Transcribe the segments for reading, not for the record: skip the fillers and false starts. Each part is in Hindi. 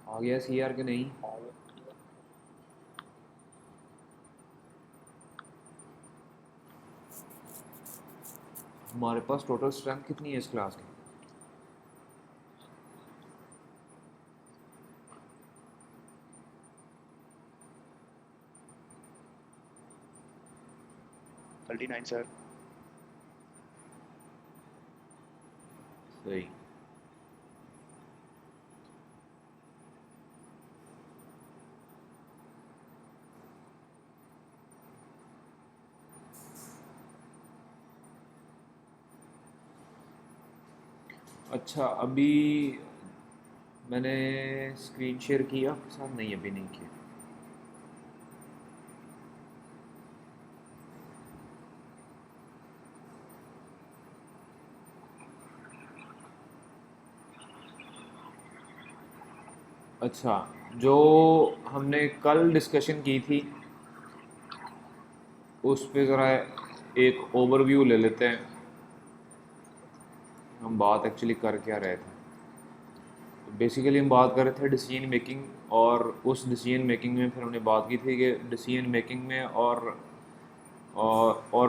आ गया सी आर के नहीं? हमारे पास टोटल स्ट्रेंथ कितनी है इस क्लास की? Thirty nine sir. सही। अच्छा, अभी मैंने स्क्रीन शेयर किया आपके साथ? नहीं, अभी नहीं किया। अच्छा, जो हमने कल डिस्कशन की थी उस पे ज़रा एक ओवरव्यू ले लेते हैं। हम बात एक्चुअली कर क्या रहे थे? बेसिकली हम बात कर रहे थे डिसीजन मेकिंग, और उस डिसीजन मेकिंग में फिर हमने बात की थी कि डिसीजन मेकिंग में और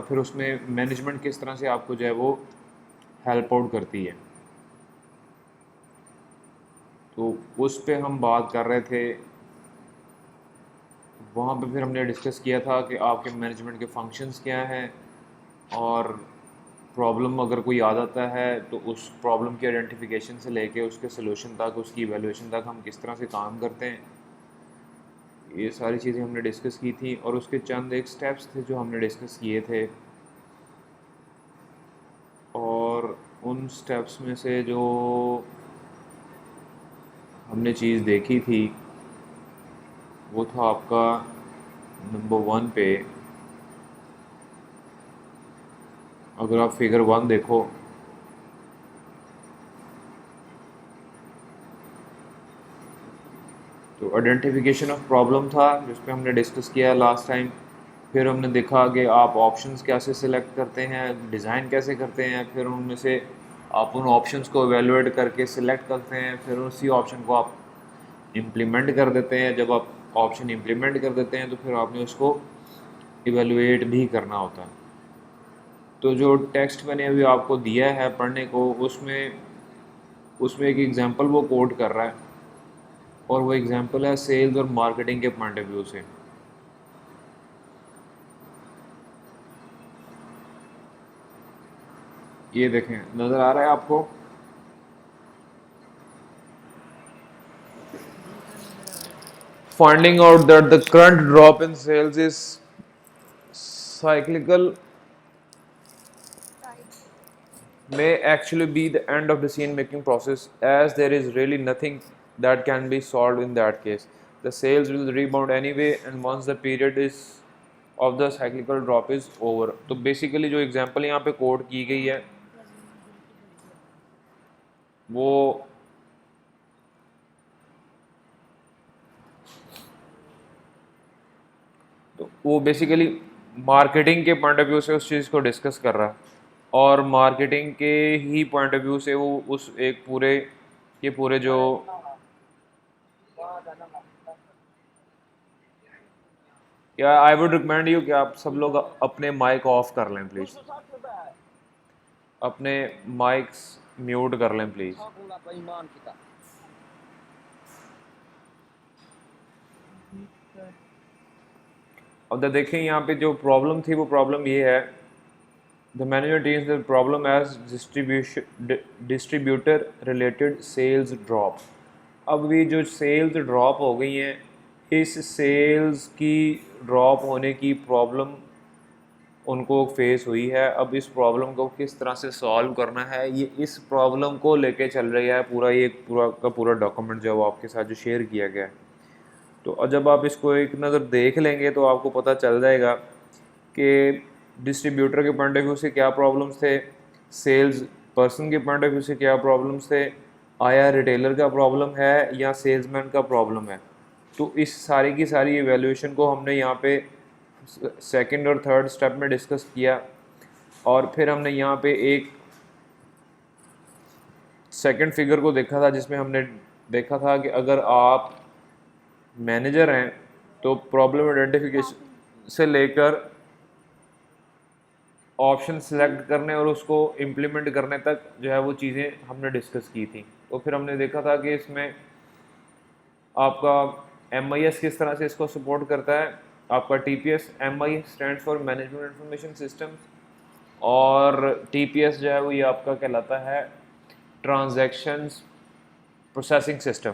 फिर उसमें मैनेजमेंट किस तरह से आपको जो है वो हेल्प आउट करती है। तो उस पे हम बात कर रहे थे। वहाँ पे फिर हमने डिस्कस किया था कि आपके मैनेजमेंट के फंक्शंस क्या हैं, और प्रॉब्लम अगर कोई आ जाता है तो उस प्रॉब्लम की आइडेंटिफिकेशन से लेके उसके सलूशन तक, उसकी इवैल्यूएशन तक हम किस तरह से काम करते हैं। ये सारी चीज़ें हमने डिस्कस की थी, और उसके चंद एक स्टेप्स थे जो हमने डिस्कस किए थे। और उन स्टेप्स में से जो हमने चीज़ देखी थी वो था आपका नंबर वन पे। अगर आप फिगर वन देखो तो आइडेंटिफिकेशन ऑफ प्रॉब्लम था, जिस पे हमने डिस्कस किया लास्ट टाइम। फिर हमने देखा कि आप ऑप्शंस कैसे सिलेक्ट करते हैं, डिज़ाइन कैसे करते हैं, फिर उनमें से आप उन ऑप्शंस को एवेलुएट करके सिलेक्ट करते हैं, फिर उसी ऑप्शन को आप इम्प्लीमेंट कर देते हैं। जब आप ऑप्शन इम्प्लीमेंट कर देते हैं तो फिर आपने उसको इवेलुएट भी करना होता है। तो जो टेक्स्ट मैंने अभी आपको दिया है पढ़ने को, उसमें उसमें एक एग्जांपल वो कोट कर रहा है, और वो एग्जांपल है सेल्स और मार्केटिंग के पॉइंट ऑफ व्यू से। ये देखें, नज़र आ रहा है आपको? Finding out that the current drop in sales is cyclical may actually be the end of decision making process, as there is really nothing that can be solved in that case. The sales will rebound anyway, and once the period is of the cyclical drop is over. तो बेसिकली जो एग्जांपल यहाँ पे कोड की गई है वो वो बेसिकली मार्केटिंग के पॉइंट ऑफ व्यू से उस चीज़ को डिस्कस कर रहा है, और मार्केटिंग के ही पॉइंट ऑफ व्यू से वो उस एक पूरे के पूरे जो या आई वुड रिकमेंड यू कि आप सब लोग अपने माइक ऑफ कर लें प्लीज़, अपने माइक्स म्यूट कर लें प्लीज़। अब देखें यहाँ पे जो प्रॉब्लम थी वो प्रॉब्लम ये है, the manager teams the problem as distributor related sales drop. अब ये जो सेल्स ड्रॉप हो गई हैं, इस सेल्स की ड्रॉप होने की प्रॉब्लम उनको फेस हुई है। अब इस प्रॉब्लम को किस तरह से सॉल्व करना है, ये इस प्रॉब्लम को लेके चल रही है पूरा, ये पूरा का पूरा डॉक्यूमेंट जो आपके साथ जो शेयर किया गया है। तो जब आप इसको एक नज़र देख लेंगे तो आपको पता चल जाएगा कि डिस्ट्रीब्यूटर के पॉइंट ऑफ व्यू से क्या प्रॉब्लम्स थे, सेल्स पर्सन के पॉइंट ऑफ व्यू से क्या प्रॉब्लम्स थे, आया रिटेलर का प्रॉब्लम है या सेल्समैन का प्रॉब्लम है। तो इस सारी की सारी एवेल्यूएशन को हमने यहाँ पे सेकंड और थर्ड स्टेप में डिस्कस किया, और फिर हमने यहाँ पे एक सेकंड फिगर को देखा था जिसमें हमने देखा था कि अगर आप मैनेजर हैं तो प्रॉब्लम आइडेंटिफिकेशन से लेकर ऑप्शन सेलेक्ट करने और उसको इम्प्लीमेंट करने तक जो है वो चीज़ें हमने डिस्कस की थी। तो फिर हमने देखा था कि इसमें आपका MIS किस तरह से इसको सपोर्ट करता है, आपका TPS, MI stands for management information systems, और TPS जो है वो ये आपका कहलाता है ट्रांजैक्शंस प्रोसेसिंग सिस्टम,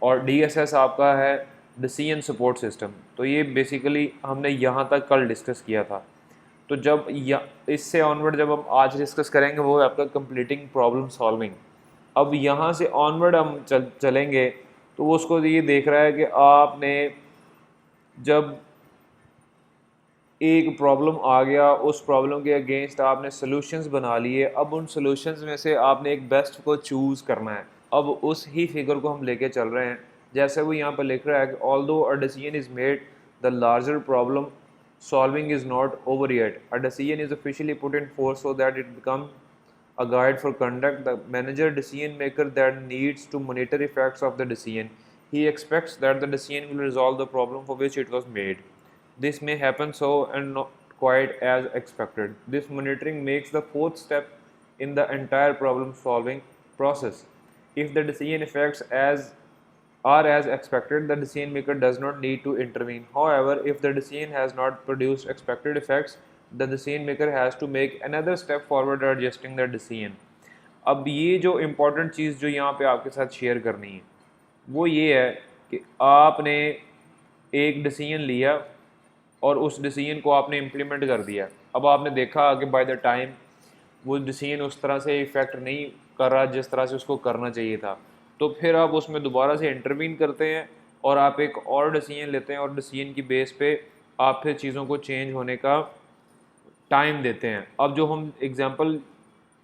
और DSS आपका है डिसीजन सपोर्ट सिस्टम। तो ये बेसिकली हमने यहाँ तक कल डिस्कस किया था। तो जब इससे ऑनवर्ड जब हम आज डिस्कस करेंगे वो है आपका कंप्लीटिंग प्रॉब्लम सॉल्विंग। अब यहाँ से ऑनवर्ड हम चलेंगे तो वो उसको ये देख रहा है कि आपने जब एक प्रॉब्लम आ गया, उस प्रॉब्लम के अगेंस्ट आपने सॉल्यूशंस बना लिए, अब उन सॉल्यूशंस में से आपने एक बेस्ट को चूज़ करना है। अब उस ही फिगर को हम लेके चल रहे हैं, जैसे वो यहाँ पर लिख रहा है कि although a decision is made the larger problem solving is not over yet. A decision is officially put in force so that it becomes a guide for conduct. The manager decision maker that needs to monitor effects of the decision. He expects that the decision will resolve the problem for which it was made. This may happen so and not quite as expected. This monitoring makes the fourth step in the entire problem solving process. If the decision effects are as expected, the decision maker does not need to intervene. However, if the decision has not produced expected effects, the decision maker has to make another step forward adjusting the decision. अब ये जो इम्पोर्टेंट चीज़ जो यहाँ पे आपके साथ शेयर करनी है वो ये है कि आपने एक डिसीजन लिया और उस डिसीजन को आपने इम्प्लीमेंट कर दिया। अब आपने देखा कि बाय द टाइम वो डिसीजन उस तरह से इफ़ेक्ट नहीं कर रहा जिस तरह से उसको करना चाहिए था, तो फिर आप उसमें दोबारा से इंटरवीन करते हैं और आप एक और डिसीजन लेते हैं और डिसीजन की बेस पे आप फिर चीज़ों को चेंज होने का टाइम देते हैं। अब जो हम एग्जांपल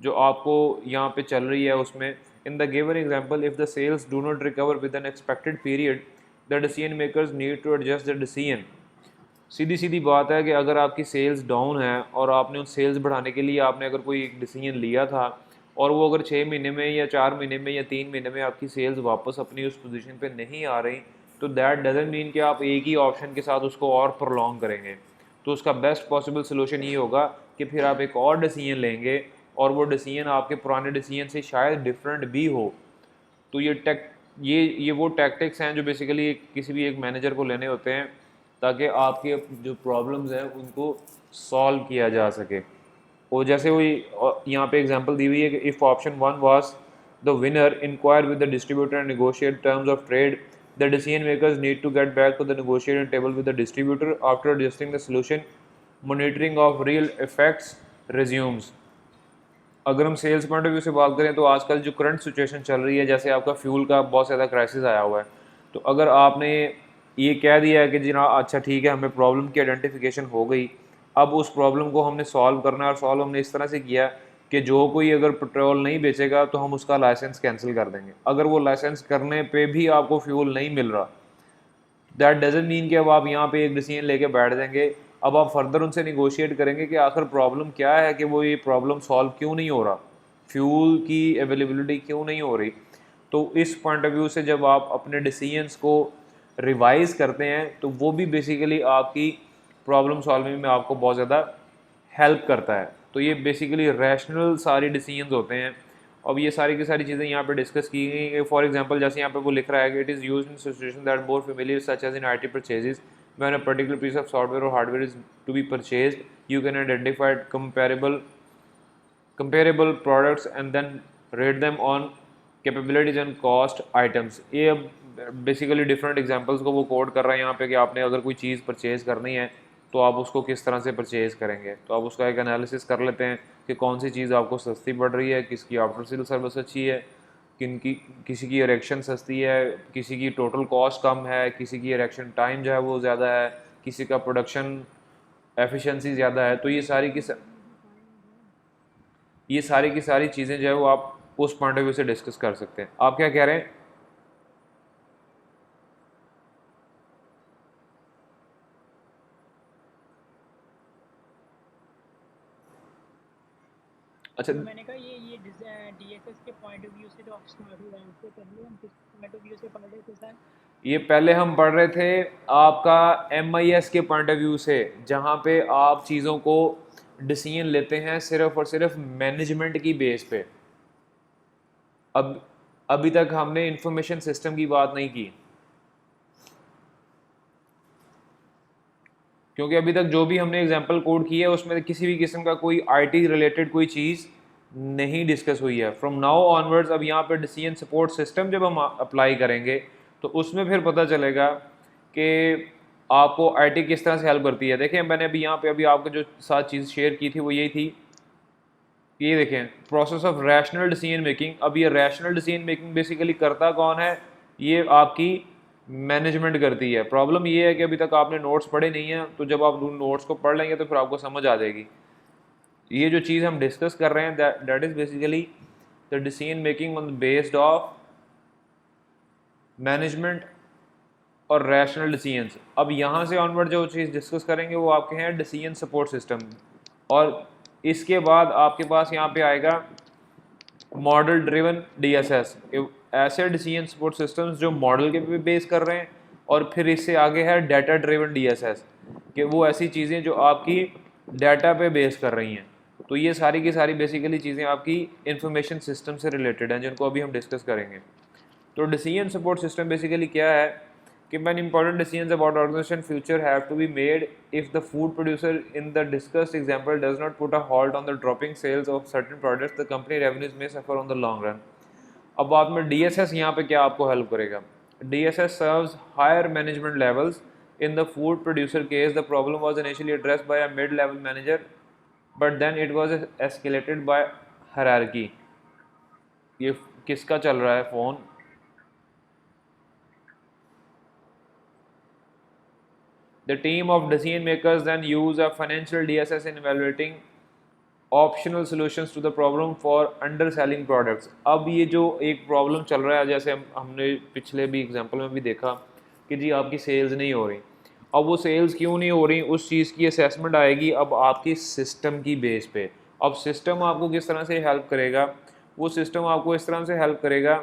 जो आपको यहाँ पे चल रही है उसमें, in the given example if the sales do not recover with an expected period, the decision makers need to adjust the decision. सीधी सीधी बात है कि अगर आपकी सेल्स डाउन है और आपने उस सेल्स बढ़ाने के लिए आपने अगर कोई एक डिसीजन लिया था और वो अगर 6 महीने में या 4 महीने में या 3 महीने में आपकी सेल्स वापस अपनी उस पोजीशन पे नहीं आ रही, तो दैट डजंट मीन कि आप एक ही ऑप्शन के साथ उसको और प्रोलॉन्ग करेंगे। तो उसका बेस्ट पॉसिबल सोल्यूशन ये होगा कि फिर आप एक और डिसीजन लेंगे और वो डिसीजन आपके पुराने डिसीजन से शायद डिफरेंट भी हो। तो ये वो टैक्टिक्स हैं जो बेसिकली किसी भी एक मैनेजर को लेने होते हैं ताकि आपके जो प्रॉब्लम्स हैं उनको सॉल्व किया जा सके। और जैसे वो यहाँ पे एग्जांपल दी हुई है कि if option one was the winner, inquire with the distributor and negotiate terms of trade, the decision makers need to get back to the negotiating table with the distributor after adjusting the solution, monitoring of real effects resumes. अगर हम सेल्स पॉइंट ऑफ व्यू से बात करें तो आजकल जो करंट सिचुएशन चल रही है, जैसे आपका फ्यूल का बहुत ज़्यादा क्राइसिस आया हुआ है, तो अगर आपने ये कह दिया है कि जी हाँ अच्छा ठीक है हमें प्रॉब्लम की आइडेंटिफिकेशन हो गई, अब उस प्रॉब्लम को हमने सॉल्व करना है और सॉल्व हमने इस तरह से किया कि जो कोई अगर पेट्रोल नहीं बेचेगा तो हम उसका लाइसेंस कैंसिल कर देंगे। अगर वो लाइसेंस करने पे भी आपको फ्यूल नहीं मिल रहा, दैट डजंट मीन कि अब आप यहाँ पे एक डिसीजन लेके बैठ जाएंगे। अब आप फर्दर उनसे निगोशिएट करेंगे कि आखिर प्रॉब्लम क्या है, कि वो ये प्रॉब्लम सॉल्व क्यों नहीं हो रहा, फ्यूल की अवेलेबिलिटी क्यों नहीं हो रही। तो इस पॉइंट ऑफ व्यू से जब आप अपने डिसीजंस को रिवाइज करते हैं तो वो भी बेसिकली आपकी प्रॉब्लम सॉल्विंग में आपको बहुत ज़्यादा हेल्प करता है। तो ये बेसिकली रैशनल सारे डिसीजंस होते हैं। अब ये सारी की सारी चीज़ें यहाँ पे डिस्कस की गई हैं। फॉर एग्जांपल जैसे यहाँ पे वो लिख रहा है कि it is use in situation that more familiar such as in IT purchases, when a particular piece of software और hardware is to be purchased, you can identify comparable products and then rate them on capabilities and cost items। ये अब बेसिकली डिफरेंट एग्जांपल्स को वो कोड कर रहे हैं यहाँ पे कि आपने अगर कोई चीज़ परचेज़ करनी है तो आप उसको किस तरह से परचेज़ करेंगे। तो आप उसका एक एनालिसिस कर लेते हैं कि कौन सी चीज़ आपको सस्ती पड़ रही है, किसकी आफ्टर सेल सर्विस अच्छी है, किन की किसी की इरेक्शन सस्ती है, किसी की टोटल कॉस्ट कम है, किसी की इरेक्शन टाइम जो है वो ज़्यादा है, किसी का प्रोडक्शन एफिशिएंसी ज़्यादा है। तो ये सारी की सारी चीज़ें जो है वो आप उस पॉइंट ऑफ व्यू से डिस्कस कर सकते हैं। आप क्या कह रहे हैं? अच्छा, तो मैंने कहा ये डीएसएस के पॉइंट ऑफ व्यू से तो आप स्टार्ट हो रहे हैं, उससे पहले हम किस पॉइंट ऑफ व्यू से पढ़ रहे थे सर? ये पहले हम पढ़ रहे थे आपका MIS के पॉइंट ऑफ व्यू से, जहाँ पे आप चीज़ों को डिसीजन लेते हैं सिर्फ और सिर्फ मैनेजमेंट की बेस पे। अब अभी तक हमने इंफॉर्मेशन सिस्टम की बात नहीं की, क्योंकि अभी तक जो भी हमने एग्जांपल कोड की है उसमें किसी भी किस्म का कोई IT रिलेटेड कोई चीज़ नहीं डिस्कस हुई है। फ्रॉम नाउ ऑनवर्ड्स अब यहाँ पे डिसीजन सपोर्ट सिस्टम जब हम अप्लाई करेंगे तो उसमें फिर पता चलेगा कि आपको IT किस तरह से हेल्प करती है। देखें, मैंने अभी यहाँ पे अभी आपको जो साथ चीज़ शेयर की थी वो यही थी, ये देखें, process of rational decision making. अब ये रैशनल डिसीजन मेकिंग बेसिकली करता कौन है? ये आपकी मैनेजमेंट करती है। प्रॉब्लम ये है कि अभी तक आपने नोट्स पढ़े नहीं हैं, तो जब आप नोट्स को पढ़ लेंगे तो फिर आपको समझ आ जाएगी। ये जो चीज़ हम डिस्कस कर रहे हैं that is basically the decision making on based of management और रैशनल डिसीजंस। अब यहाँ से ऑनवर्ड जो चीज़ डिस्कस करेंगे वो आपके हैं डिसीजन सपोर्ट सिस्टम, और इसके बाद आपके पास यहाँ पे आएगा मॉडल ड्रिवन DSS, ऐसे डिसीजन सपोर्ट सिस्टम्स जो मॉडल के पे बेस कर रहे हैं। और फिर इससे आगे है डाटा ड्रिवन DSS, कि वो ऐसी चीज़ें जो आपकी डाटा पे बेस कर रही हैं। तो ये सारी की सारी बेसिकली चीज़ें आपकी इंफॉर्मेशन सिस्टम से रिलेटेड हैं, जिनको अभी हम डिस्कस करेंगे। तो डिसीजन सपोर्ट सिस्टम बेसिकली क्या है कि when important decisions about organization future have to be made, if the food producer in the discussed example does not put a halt on the dropping sales of certain products, the company revenues may suffer on the long run. अब बात में DSS यहाँ पे क्या आपको हेल्प करेगा? DSS serves higher management levels. In the food producer case, the problem was initially addressed by a mid-level manager, but then it was escalated by hierarchy. ये किसका चल रहा है phone? The team of decision makers then use a financial DSS in evaluating optional solutions to the problem for under selling products. अब ये जो एक प्रॉब्लम चल रहा है, जैसे हमने पिछले भी एग्जांपल में भी देखा कि जी आपकी सेल्स नहीं हो रही। अब वो सेल्स क्यों नहीं हो रही, उस चीज़ की असेसमेंट आएगी अब आपकी सिस्टम की बेस पे। अब सिस्टम आपको किस तरह से हेल्प करेगा? वो सिस्टम आपको इस तरह से हेल्प करेगा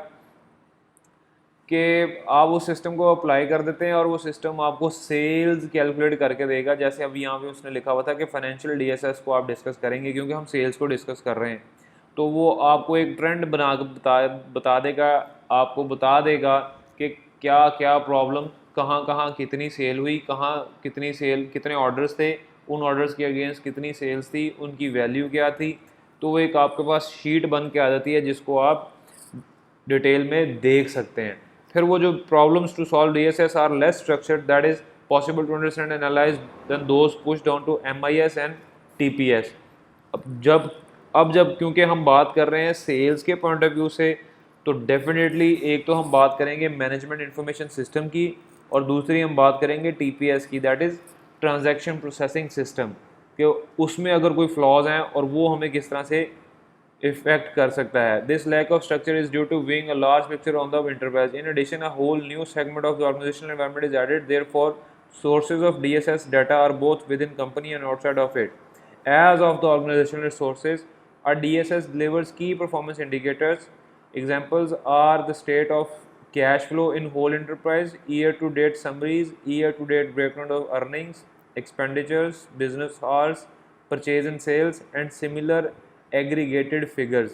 कि आप उस सिस्टम को अप्लाई कर देते हैं और वो सिस्टम आपको सेल्स कैलकुलेट करके देगा। जैसे अभी यहाँ पे उसने लिखा हुआ था कि फाइनेंशियल DSS को आप डिस्कस करेंगे, क्योंकि हम सेल्स को डिस्कस कर रहे हैं। तो वो आपको एक ट्रेंड बना के बता देगा, आपको बता देगा कि क्या क्या प्रॉब्लम, कहाँ कहाँ कितनी सेल हुई, कहाँ कितनी सेल, कितने ऑर्डर्स थे, उन ऑर्डर्स के अगेंस्ट कितनी सेल्स थी, उनकी वैल्यू क्या थी। तो वो एक आपके पास शीट बन के आ जाती है जिसको आप डिटेल में देख सकते हैं। फिर वो जो problems to solve DSS are less structured, that is possible to understand and analyze then those push down to MIS and TPS। अब जब क्योंकि हम बात कर रहे हैं सेल्स के पॉइंट ऑफ व्यू से, तो डेफिनेटली एक तो हम बात करेंगे मैनेजमेंट इंफॉर्मेशन सिस्टम की, और दूसरी हम बात करेंगे TPS की, that is transaction processing system, कि उसमें अगर कोई फ्लॉज हैं और वो हमें किस तरह से इफेक्ट कर सकता है। This lack of structure is due to being a large picture on the enterprise. In addition, a whole new segment of the organizational environment is added. Therefore, sources of DSS data are both within company and outside of it. As of the organizational resources, a DSS delivers key performance indicators. Examples are the state of cash flow in whole enterprise, year-to-date summaries, year-to-date breakdown of earnings, expenditures, business hours, purchase and sales, and similar aggregated figures.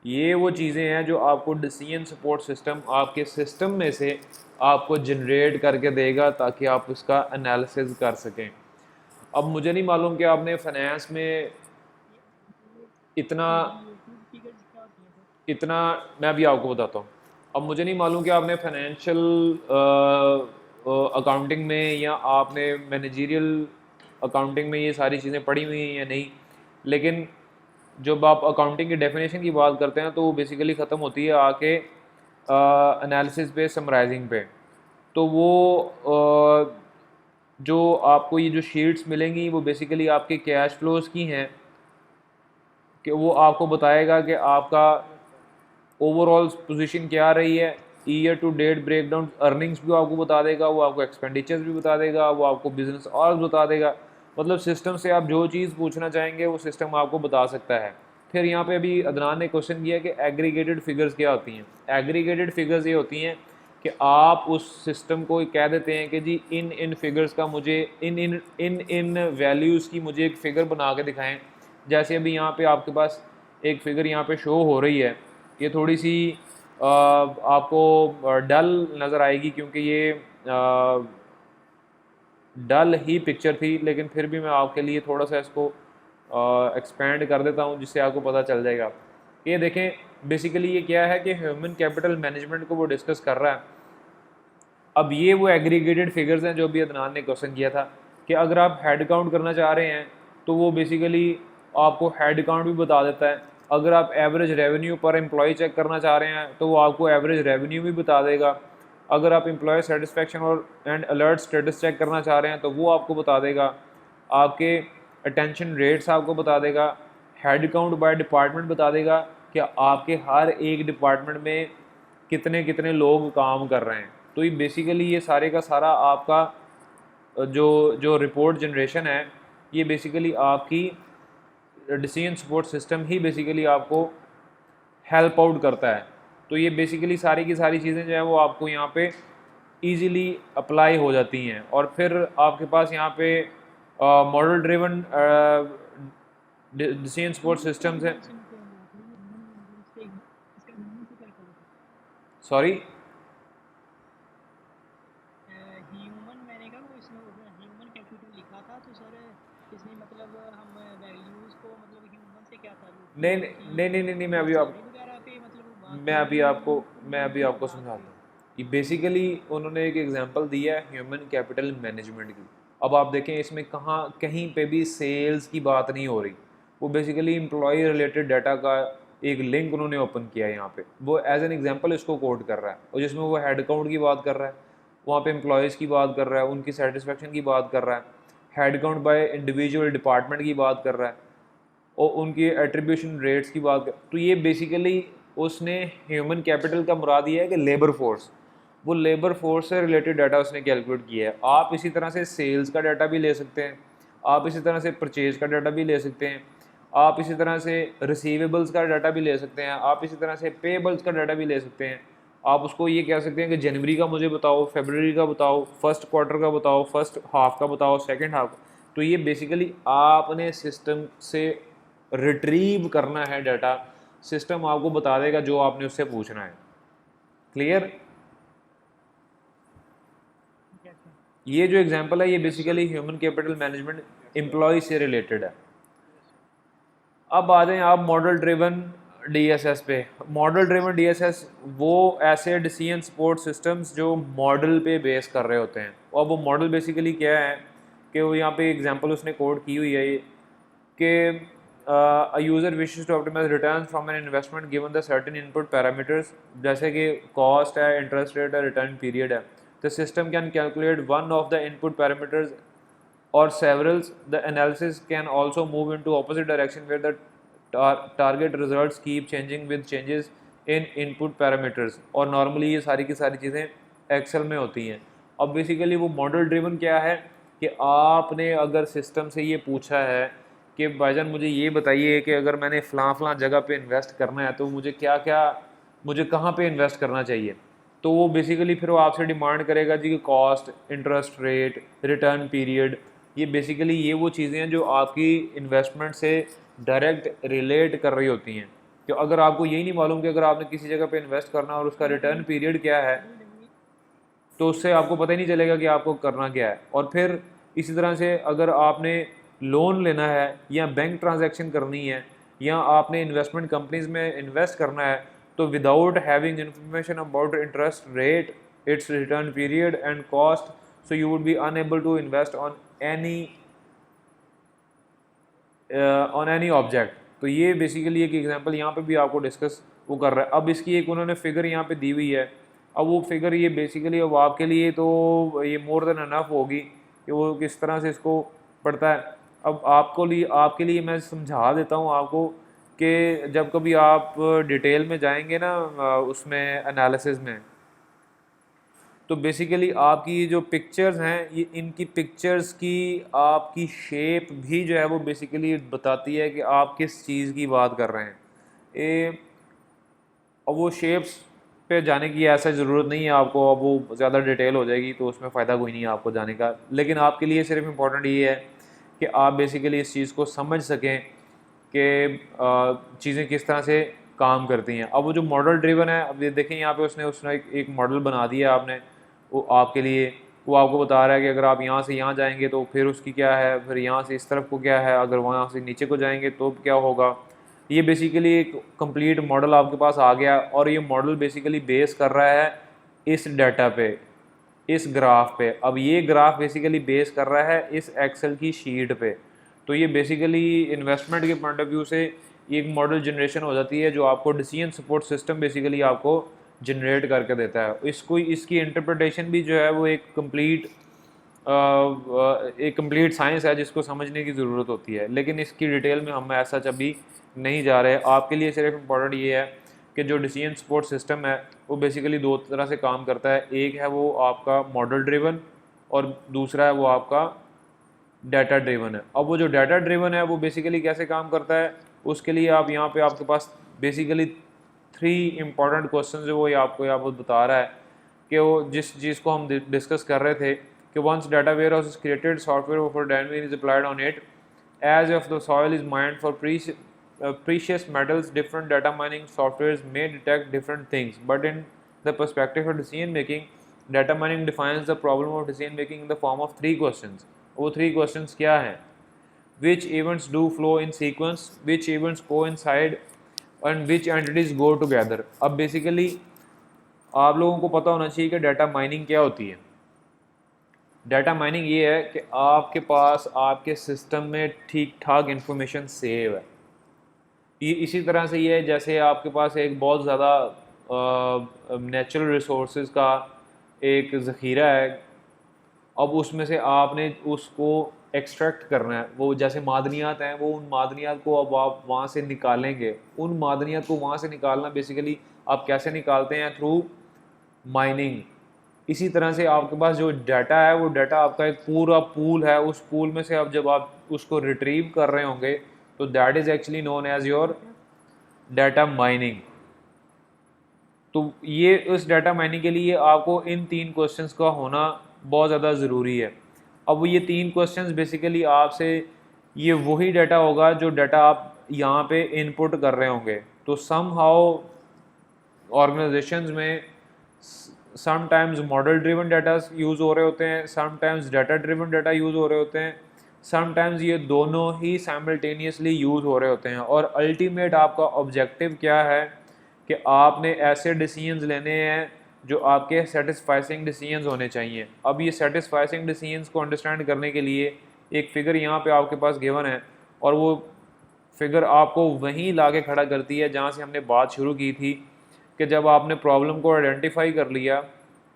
ये वो चीज़ें हैं जो आपको डिसीजन सपोर्ट सिस्टम आपके सिस्टम में से आपको जनरेट करके देगा, ताकि आप उसका एनालिसिस कर सकें। अब मुझे नहीं मालूम कि आपने फाइनेंस में इतना एग्रीगेटेड फिगर्स क्या होती हैं सर? इतना मैं भी आपको बताता हूँ। अब मुझे नहीं मालूम कि आपने फाइनेंशियल अकाउंटिंग में या आपने मैनेजरियल अकाउंटिंग में ये सारी चीज़ें पढ़ी हुई हैं या नहीं, लेकिन जब आप अकाउंटिंग की डेफिनेशन की बात करते हैं तो वो बेसिकली ख़त्म होती है आके एनालिसिस पे, समराइजिंग पे। तो वो जो आपको ये जो शीट्स मिलेंगी वो बेसिकली आपके कैश फ्लोज की हैं, कि वो आपको बताएगा कि आपका ओवरऑल पोजीशन क्या रही है, year to date breakdown, earnings भी आपको बता देगा, वो आपको एक्सपेंडिचर्स भी बता देगा, वो आपको बिजनेस आवर्स बता देगा। मतलब सिस्टम से आप जो चीज़ पूछना चाहेंगे वो सिस्टम आपको बता सकता है। फिर यहाँ पे अभी अदनान ने क्वेश्चन किया कि एग्रीगेटेड फिगर्स क्या होती हैं। एग्रीगेटेड फिगर्स ये होती हैं कि आप उस सिस्टम को कह देते हैं कि जी इन इन फिगर्स का मुझे इन इन इन इन वैल्यूज़ की मुझे एक फ़िगर बना के दिखाएं। जैसे अभी यहाँ पे आपके पास एक फ़िगर यहाँ पे शो हो रही है, ये थोड़ी सी आपको डल नज़र आएगी क्योंकि ये डल ही पिक्चर थी, लेकिन फिर भी मैं आपके लिए थोड़ा सा इसको एक्सपेंड कर देता हूँ जिससे आपको पता चल जाएगा। ये देखें बेसिकली ये क्या है कि ह्यूमन कैपिटल मैनेजमेंट को वो डिस्कस कर रहा है। अब ये वो एग्रीगेटेड फिगर्स हैं जो भी अदनान ने क्वेश्चन किया था कि अगर आप हेड काउंट करना चाह रहे हैं तो वो बेसिकली आपको हेड काउंट भी बता देता है। अगर आप एवरेज रेवेन्यू पर एम्प्लॉय चेक करना चाह रहे हैं तो वो आपको एवरेज रेवेन्यू भी बता देगा। अगर आप एम्प्लॉय सेटिस्फेक्शन और एंड अलर्ट स्टेटस चेक करना चाह रहे हैं तो वो आपको बता देगा। आपके अटेंशन रेट्स आपको बता देगा। हेड काउंट बाय डिपार्टमेंट बता देगा कि आपके हर एक डिपार्टमेंट में कितने कितने लोग काम कर रहे हैं। तो ये बेसिकली ये सारे का सारा आपका जो जो रिपोर्ट जनरेशन है ये बेसिकली आपकी डिसीजन सपोर्ट सिस्टम ही बेसिकली आपको हेल्प आउट करता है। तो ये बेसिकली सारी की सारी चीज़ें जो है वो आपको यहाँ पे इजीली अप्लाई हो जाती हैं। और फिर आपके पास यहाँ पे model driven decision support systems हैं। सॉरी ह्यूमन मैंने कहा वो इसमें ह्यूमन कैपिटल लिखा था तो सर इसमें मतलब हम वैल्यूज को मतलब ह्यूमन से क्या ताल्लुक नहीं मतलब कि नहीं नहीं नहीं नहीं, मैं अभी आप सैलरी वगैरह पे मतलब बात मैं कर अभी रहे हैं आपको मैं या अभी फिर आपको बात समझाता पे। हूँ। ये बेसिकली उन्होंने एक एग्जांपल दिया है ह्यूमन कैपिटल मैनेजमेंट की। अब आप देखें इसमें कहाँ कहीं पे भी सेल्स की बात नहीं हो रही। वो बेसिकली एम्प्लॉय रिलेटेड डाटा का एक लिंक उन्होंने ओपन किया है यहाँ पे। वो एज एन एग्जांपल इसको कोट कर रहा है और जिसमें वो हेड काउंट की बात कर रहा है, वहाँ पे एम्प्लॉयज़ की बात कर रहा है, उनकी सेटिस्फेक्शन की बात कर रहा है, head count by individual department की बात कर रहा है और उनकी एट्रीब्यूशन रेट्स की बात कर। तो ये बेसिकली उसने ह्यूमन कैपिटल का मुराद ये है कि लेबर फोर्स, वो लेबर फोर्स से रिलेटेड डाटा उसने कैलकुलेट किया है। आप इसी तरह से सेल्स का डाटा भी ले सकते हैं, आप इसी तरह से परचेज का डाटा भी ले सकते हैं, आप इसी तरह से रिसीवेबल्स का डाटा भी ले सकते हैं, आप इसी तरह से पेबल्स का डाटा भी ले सकते हैं। आप उसको ये कह सकते हैं कि जनवरी का मुझे बताओ, फरवरी का बताओ, फर्स्ट क्वार्टर का बताओ, फर्स्ट हाफ का बताओ, सेकेंड हाफ का। तो ये बेसिकली आपने सिस्टम से रिट्रीव करना है डाटा, सिस्टम आपको बता देगा जो आपने उससे पूछना है। क्लियर? ये जो एग्जांपल है ये basically human capital management employ से रिलेटेड है। अब आ जाएं आप मॉडल ड्रिवन डीएसएस पे। मॉडल ड्रिवन डीएसएस वो ऐसे डिसीजन सपोर्ट सिस्टम्स जो मॉडल पे बेस कर रहे होते हैं। और वो मॉडल बेसिकली क्या है कि वो यहाँ पे एग्जांपल उसने कोड की हुई है ये कि a user wishes to optimize returns from an investment given the certain input parameters जैसे कि cost है, interest rate है, return period है। The system can calculate one of the input parameters or several. The analysis can also move into opposite direction where the target results keep changing with changes in input parameters। और normally ये सारी की सारी चीज़ें एक्सेल में होती हैं। अब बेसिकली वो मॉडल ड्रिवन क्या है कि आपने अगर सिस्टम से ये पूछा है कि भाईजान मुझे ये बताइए कि अगर मैंने फ़लाँ जगह पे इन्वेस्ट करना है तो मुझे कहाँ पे इन्वेस्ट करना चाहिए। तो वो बेसिकली फिर वो आपसे डिमांड करेगा जी कि cost, interest rate, return period. ये बेसिकली ये वो चीज़ें हैं जो आपकी इन्वेस्टमेंट से डायरेक्ट रिलेट कर रही होती हैं। कि अगर आपको यही नहीं मालूम कि अगर आपने किसी जगह पे इन्वेस्ट करना और उसका रिटर्न पीरियड क्या है तो उससे आपको पता ही नहीं चलेगा कि आपको करना क्या है। और फिर इसी तरह से अगर आपने लोन लेना है या बैंक ट्रांजैक्शन करनी है या आपने इन्वेस्टमेंट कंपनीज में इन्वेस्ट करना है तो without having information about interest rate, it's return period and cost, so you would be unable to invest on any object. तो ये बेसिकली एक एग्जांपल यहाँ पे भी आपको डिस्कस वो कर रहा है। अब इसकी एक उन्होंने फिगर यहाँ पे दी हुई है। अब वो फिगर ये बेसिकली अब आपके लिए तो ये मोर देन अनफ होगी कि वो किस तरह से इसको पढ़ता है। अब आपके लिए मैं समझा देता हूँ आपको कि जब कभी आप डिटेल में जाएंगे ना उसमें एनालिसिस में तो बेसिकली आपकी ये जो पिक्चर्स हैं, ये इनकी पिक्चर्स की आपकी शेप भी जो है वो बेसिकली बताती है कि आप किस चीज़ की बात कर रहे हैं। ये और वो शेप्स पे जाने की ऐसा ज़रूरत नहीं है आपको, अब वो ज़्यादा डिटेल हो जाएगी तो उसमें फ़ायदा कोई नहीं है आपको जाने का। लेकिन आपके लिए सिर्फ इम्पोर्टेंट ये है कि आप बेसिकली इस चीज़ को समझ सकें कि चीज़ें किस तरह से काम करती हैं। अब वो जो मॉडल ड्रिवन है, अब ये देखें यहाँ पे उसने उसने एक मॉडल बना दिया आपने, वो आपके लिए, वो आपको बता रहा है कि अगर आप यहाँ से यहाँ जाएंगे तो फिर उसकी क्या है, फिर यहाँ से इस तरफ को क्या है, अगर वहाँ से नीचे को जाएंगे तो क्या होगा। ये बेसिकली एक कंप्लीट मॉडल आपके पास आ गया और ये मॉडल बेसिकली बेस कर रहा है इस डाटा पे, इस ग्राफ पे। अब ये ग्राफ बेसिकली बेस कर रहा है इस एक्सेल की शीट पे। तो ये बेसिकली इन्वेस्टमेंट के पॉइंट ऑफ व्यू से एक मॉडल जनरेशन हो जाती है जो आपको डिसीजन सपोर्ट सिस्टम बेसिकली आपको जनरेट करके देता है। इसको इसकी इंटरप्रिटेशन भी जो है वो एक कंप्लीट साइंस है जिसको समझने की ज़रूरत होती है, लेकिन इसकी डिटेल में हम ऐसा अभी नहीं जा रहे। आपके लिए सिर्फ इम्पोर्टेंट ये है कि जो डिसीजन सपोर्ट सिस्टम है वो बेसिकली दो तरह से काम करता है। एक है वो आपका मॉडल ड्रिवन और दूसरा है वो आपका डाटा ड्रिवन है। अब वो जो डाटा ड्रिवन है वो बेसिकली कैसे काम करता है, उसके लिए आप यहाँ पे आपके पास बेसिकली 3 इम्पॉर्टेंट क्वेश्चन जो वो आपको यहाँ पर बता रहा है कि वो जिस चीज़ को हम डिस्कस कर रहे थे कि once data warehouse is created, software for dynamic is applied on it, as of the soil is mined for precious metals, different data mining softwares may detect different things, but in the perspective of decision making, data mining defines the problem of decision making in the form of 3 questions. वो 3 questions क्या हैं? Which events do flow in sequence, which events coincide, and which entities go together. अब बेसिकली आप लोगों को पता होना चाहिए कि डाटा माइनिंग क्या होती है। डाटा माइनिंग ये है कि आपके पास आपके सिस्टम में ठीक ठाक इन्फॉर्मेशन सेव है। ये इसी तरह से ये है जैसे आपके पास एक बहुत ज़्यादा नेचुरल रिसोर्सेज का एक ज़ख़ीरा है, अब उसमें से आपने उसको एक्सट्रैक्ट करना है। वो जैसे मादनियात हैं, वो उन मादनियात को अब आप वहाँ से निकालेंगे। उन मादनियात को वहाँ से निकालना बेसिकली आप कैसे निकालते हैं? Through mining. इसी तरह से आपके पास जो डाटा है वो डाटा आपका एक पूरा पूल है, उस पूल में से अब जब आप उसको रिट्रीव कर रहे होंगे तो that is actually known as your data mining. तो ये इस डाटा माइनिंग के लिए आपको इन 3 क्वेश्चंस का होना बहुत ज़्यादा ज़रूरी है। अब ये 3 क्वेश्चंस बेसिकली आपसे, ये वही डाटा होगा जो डाटा आप यहाँ पे इनपुट कर रहे होंगे। तो सम हाउ ऑर्गेनाइजेशंस में sometimes model driven data use हो रहे होते हैं, sometimes data driven data use हो रहे होते हैं, समटाइम्स ये दोनों ही साइमल्टेनियसली यूज़ हो रहे होते हैं। और अल्टीमेट आपका ऑब्जेक्टिव क्या है कि आपने ऐसे डिसीजंस लेने हैं जो आपके सेटिस्फाइसिंग डिसीजंस होने चाहिए। अब ये सेटिस्फाइसिंग डिसीजंस को अंडरस्टैंड करने के लिए एक फ़िगर यहाँ पे आपके पास गिवन है और वो फिगर आपको वहीं ला के खड़ा करती है जहाँ से हमने बात शुरू की थी कि जब आपने प्रॉब्लम को आइडेंटिफाई कर लिया,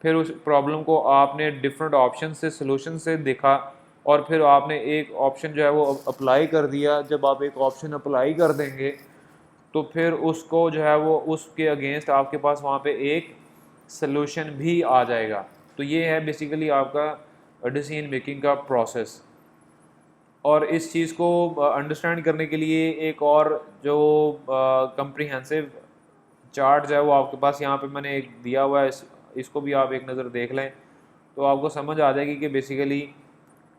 फिर उस प्रॉब्लम को आपने डिफरेंट ऑप्शन से, सोल्यूशन से देखा और फिर आपने एक ऑप्शन जो है वो अप्लाई कर दिया। जब आप एक ऑप्शन अप्लाई कर देंगे तो फिर उसको जो है वो उसके अगेंस्ट आपके पास वहाँ पे एक सलूशन भी आ जाएगा। तो ये है बेसिकली आपका डिसीजन मेकिंग का प्रोसेस। और इस चीज़ को अंडरस्टैंड करने के लिए एक और जो कंप्रीहेंसिव चार्ट जो है वो आपके पास यहाँ पे मैंने एक दिया हुआ है, इसको भी आप एक नज़र देख लें तो आपको समझ आ जाएगी कि बेसिकली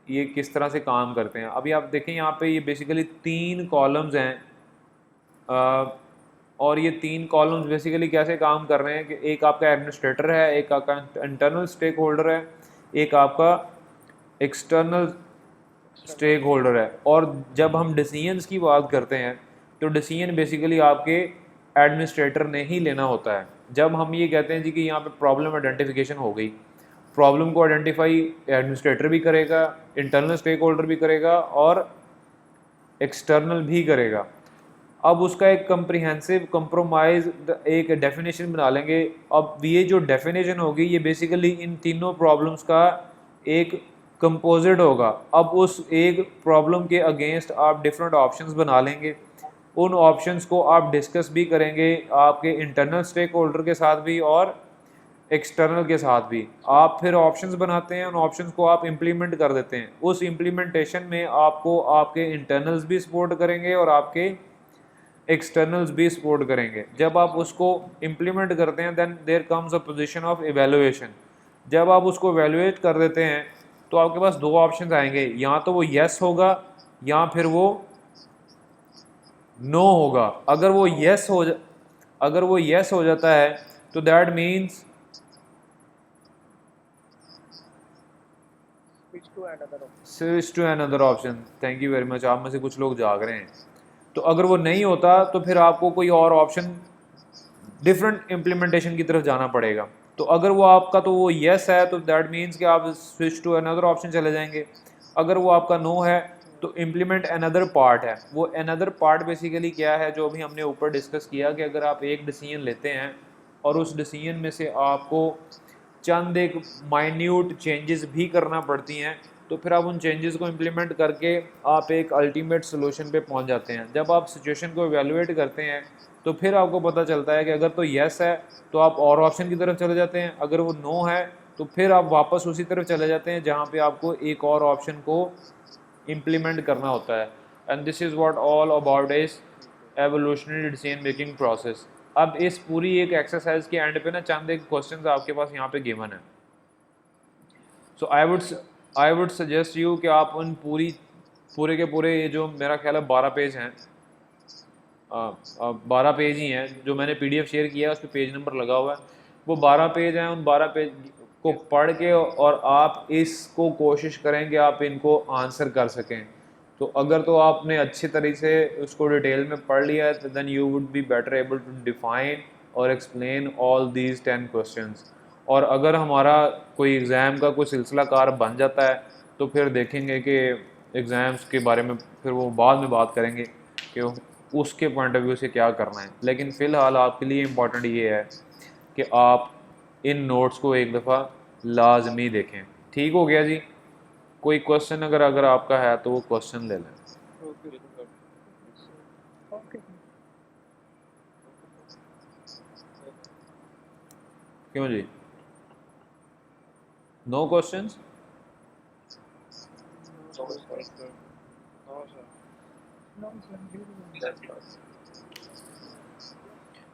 ये किस तरह से काम करते हैं। अभी आप देखें यहाँ पे ये बेसिकली 3 कॉलम्स हैं और ये 3 कॉलम्स बेसिकली कैसे काम कर रहे हैं कि एक आपका एडमिनिस्ट्रेटर है, एक आपका इंटरनल स्टेक होल्डर है, एक आपका एक्सटर्नल स्टेक होल्डर है। और जब हम डिसीजंस की बात करते हैं तो डिसीजन बेसिकली आपके एडमिनिस्ट्रेटर ने ही लेना होता है। जब हम ये कहते हैं जी कि यहाँ पे प्रॉब्लम आइडेंटिफिकेशन हो गई, प्रॉब्लम को आइडेंटिफाई एडमिनिस्ट्रेटर भी करेगा, इंटरनल स्टेक होल्डर भी करेगा और एक्सटर्नल भी करेगा। अब उसका एक कंप्रीहेंसिव कंप्रोमाइज एक डेफिनेशन बना लेंगे। अब ये जो डेफिनेशन होगी ये बेसिकली इन तीनों प्रॉब्लम्स का एक कंपोजिट होगा। अब उस एक प्रॉब्लम के अगेंस्ट आप डिफरेंट ऑप्शंस बना लेंगे, उन ऑप्शंस को आप डिस्कस भी करेंगे आपके इंटरनल स्टेक होल्डर के साथ भी और एक्सटर्नल के साथ भी। आप फिर ऑप्शंस बनाते हैं, उन ऑप्शंस को आप इम्प्लीमेंट कर देते हैं। उस इम्प्लीमेंटेशन में आपको आपके इंटरनल्स भी सपोर्ट करेंगे और आपके एक्सटर्नल्स भी सपोर्ट करेंगे। जब आप उसको इम्प्लीमेंट करते हैं then there comes a position of evaluation. जब आप उसको इवेलुएट कर देते हैं तो आपके पास दो ऑप्शन आएंगे, या तो वो येस होगा या फिर वो नो होगा। अगर वो येस हो जाता है तो that means switch to another option. Thank you very much, आप में से कुछ लोग जाग रहे हैं। तो अगर वो नहीं होता तो फिर आपको कोई और ऑप्शन डिफरेंट इम्प्लीमेंटेशन की तरफ जाना पड़ेगा। तो अगर वो आपका तो वो येस है तो दैट मीन्स कि आप स्विच टू अनदर ऑप्शन चले जाएंगे। अगर वो आपका नो है तो इम्प्लीमेंट अनदर पार्ट है। वो अनदर पार्ट बेसिकली क्या है, जो अभी हमने ऊपर डिस्कस किया कि अगर आप एक डिसीजन लेते हैं और उस डिसीजन में से आपको चंद एक माइन्यूट चेंजेस भी करना पड़ती हैं, तो फिर आप उन चेंजेस को इम्प्लीमेंट करके आप एक अल्टीमेट सोल्यूशन पे पहुंच जाते हैं। जब आप सिचुएशन को एवेलुएट करते हैं तो फिर आपको पता चलता है कि अगर तो येस है तो आप और ऑप्शन की तरफ चले जाते हैं, अगर वो नो है तो फिर आप वापस उसी तरफ चले जाते हैं जहाँ पे आपको एक और ऑप्शन को इम्प्लीमेंट करना होता है। And this is what all about is evolutionary decision making process. अब इस पूरी एक एक्सरसाइज के एंड पे ना चंद एक क्वेश्चंस आपके पास यहाँ पे गिवन है। सो आई वुड सजेस्ट यू कि आप उन पूरे के पूरे, ये जो मेरा ख्याल है 12 पेज हैं, 12 पेज ही हैं, जो मैंने PDF शेयर किया है उस पर पेज नंबर लगा हुआ है, वो 12 पेज हैं। उन 12 पेज को पढ़ के और आप इसको कोशिश करें कि आप इनको आंसर कर सकें। तो अगर तो आपने अच्छे तरीके से उसको डिटेल में पढ़ लिया है तो then you would be better able to define और एक्सप्लेन ऑल दीज 10 क्वेश्चंस। और अगर हमारा कोई एग्ज़ाम का कोई सिलसिला कार बन जाता है तो फिर देखेंगे कि एग्ज़ाम्स के बारे में फिर वो बाद में बात करेंगे कि उसके पॉइंट ऑफ व्यू से क्या करना है। लेकिन फ़िलहाल आपके लिए इम्पॉर्टेंट ये है कि आप इन नोट्स को एक दफ़ा लाजमी देखें। ठीक हो गया जी? कोई क्वेश्चन अगर आपका है तो वो क्वेश्चन ले लें। ओके क्यों जी, नो क्वेश्चंस?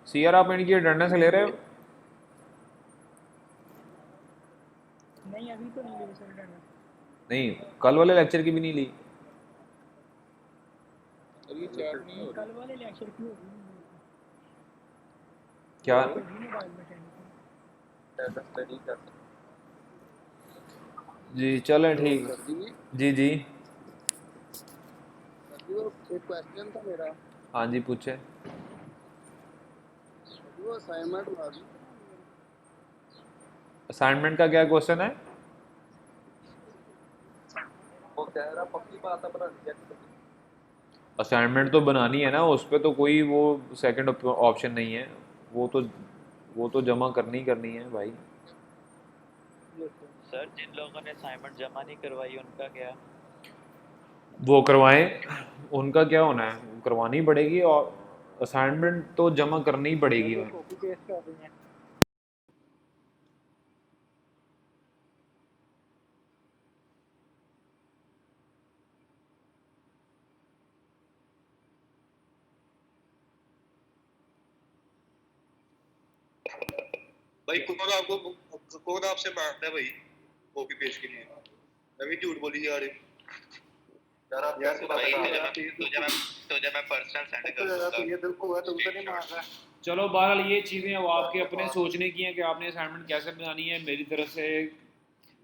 सीआर आप इनकी अटेंडेंस ले रहे हो? नहीं अभी तो नहीं ले सर अटेंडेंस। नहीं, कल वाले लेक्चर की भी नहीं ली? कल वाले लेक्चर की होगी क्या? मोबाइल में अटेंड जी चलें ठीक। जी जी एक क्वेश्चन था मेरा। हाँ जी पूछे। वो असाइनमेंट था, असाइनमेंट का क्या क्वेश्चन है? वो कह रहा पक्की बात है, पर असाइनमेंट तो बनानी है ना, उस पर तो कोई वो सेकंड ऑप्शन नहीं है। वो तो जमा करनी है भाई। सर जिन लोगों ने असाइनमेंट जमा नहीं करवाई उनका क्या? वो करवाएं, उनका क्या होना है, करवानी पड़ेगी। और असाइनमेंट तो जमा करनी ही पड़ेगी। कॉपी पेस्ट कर रही हैं। भाई कौन आपसे मांगता है भाई कॉपी पेस्ट के लिए? मैं भी झूठ बोली जा रही यार। आप यार तुझे मैं पर्सनल सेंड कर दूंगा। ये दिल को है, तुमसे नहीं मांग रहा। चलो बहरहाल ये चीज़ें वो आपके अपने सोचने की हैं कि आपने असाइनमेंट कैसे बनानी है। मेरी तरफ से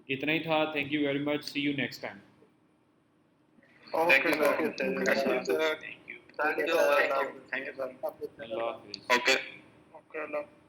इतना ही था। Thank you very much, see you next time. Thank you sir. अल्लाह हाफिज़। Okay okay.